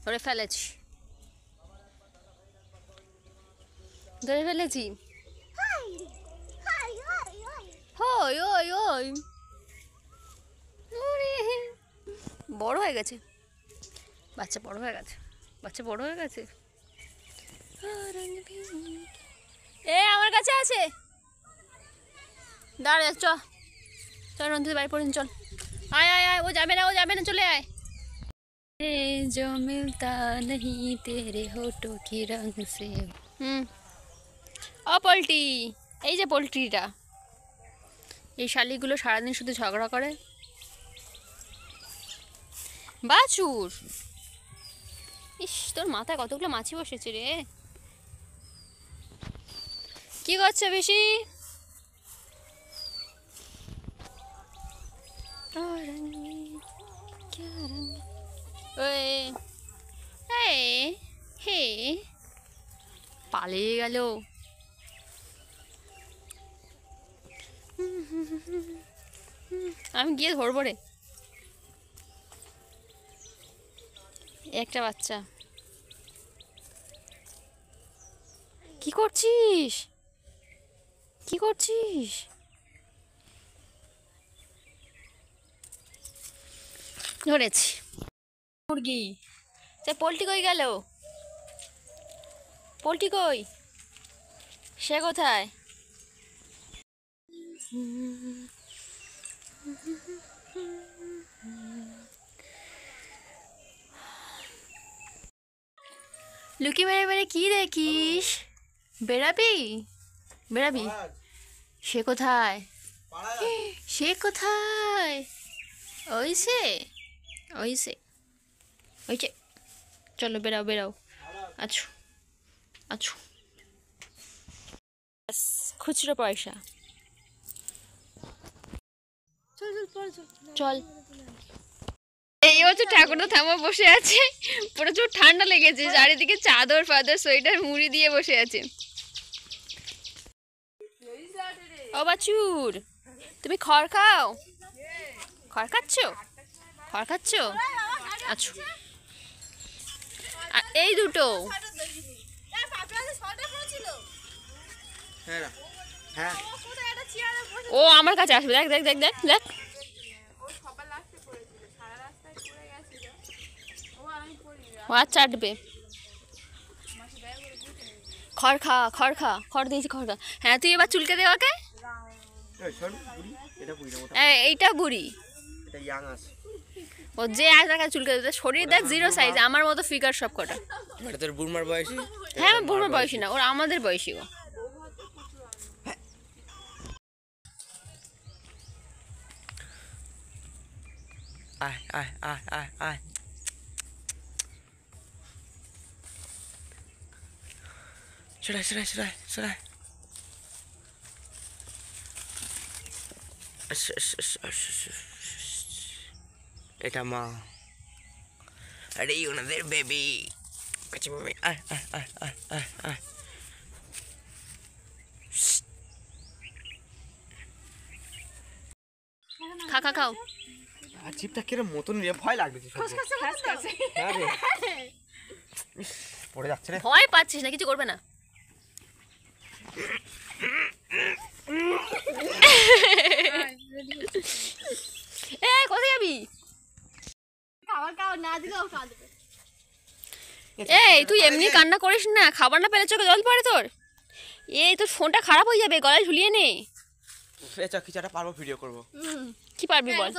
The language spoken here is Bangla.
ধরে ফেলেছি ধরে ফেলেছি হই ওই ওই বড় হয়ে গেছে বাচ্চা, বড় হয়ে গেছে বাচ্চা, বড় হয়ে গেছে। এ আমার কাছে আছে, দাঁড়া চ চল রন্ধিত বাড়ি পড়িন, চল আয় আয় আয়, ও যাবে না, ও যাবে না, চলে আয়। जो मिलता नहीं तेरे होठों की रंग से। ও পোল্ট্রি, এই যে পোল্ট্রিটা, এই শালিগুলো সারাদিন শুধু ঝগড়া করে। বাছুর, ইস তোর মাথায় কতগুলো মাছি বসেছে রে। কি করছে বেশি? হে পালিয়ে গেল। আমি গিয়ে ধরবো রে, একটা বাচ্চা। কি করছিস, কি করছিস? ধরেছি মুরগি। সে পোল্ট্রি কই গেল? পোল্ট্রি কই? সে কোথায়? লুকি মেরে মেরে কি দেখিস? বেড়াবি বেড়াবি? সে কোথায়? সে কোথায়? ওই সে, ওই সে, ওই যে, চলো বেরাও বেরাও। আচ্ছা আচ্ছা, খুচরো পয়সা। চল, এই হচ্ছে ঠাকুরটা থামা বসে আছে, প্রচুর ঠান্ডা লেগেছে, চারিদিকে চাদর ফাদর সোয়েটার মুড়ি দিয়ে বসে আছে। ও বাছুর, তুমি খড় খাও? খড় খাচ্ছ? খড় খাচ্ছ? আচ্ছা, এই দুটো ও আমার কাছে আসবে, দেখ দেখ দেখ দেখ দেখ। ও আর চাটবে। খড় খা, খড় খা, খড় দিয়েছি, খড় খা। হ্যাঁ তুই এবার চুলকে দে ওকে। এইটা বুড়ি, ও যে আজ দেখা চুলকে দে। শরীর দেখ জিরো সাইজ, আমার মতো ফিগার সব কটা। তোর বুড়মার বয়সী? হ্যাঁ আমার বুড়মার বয়সী না, ওরা আমাদের বয়সী গো। আয় আয় আয় আয় আয়, সরাই সরাই সরাই সরাই। এটা মা, আরে ওনাদের বেবি। আচ্ছা বেবি, আয় আয় আয় আয় আয় আয়। খা খা খাও। আর জিপটা কিরম মতন রে, ভয় লাগছে। পড়ে যাচ্ছে রে। ভয় পাচ্ছিস না? কিছু করবে না। এ কোথায় যাবি? এই তুই এমনি কান্না করিস না, খাবার না পেলে চোখে জল পড়ে তোর। এই তোর ফোনটা খারাপ হয়ে যাবে, গলায় ঝুলিয়ে নে। কিছু একটা পারবো, ভিডিও করবো। কি পারবি বল?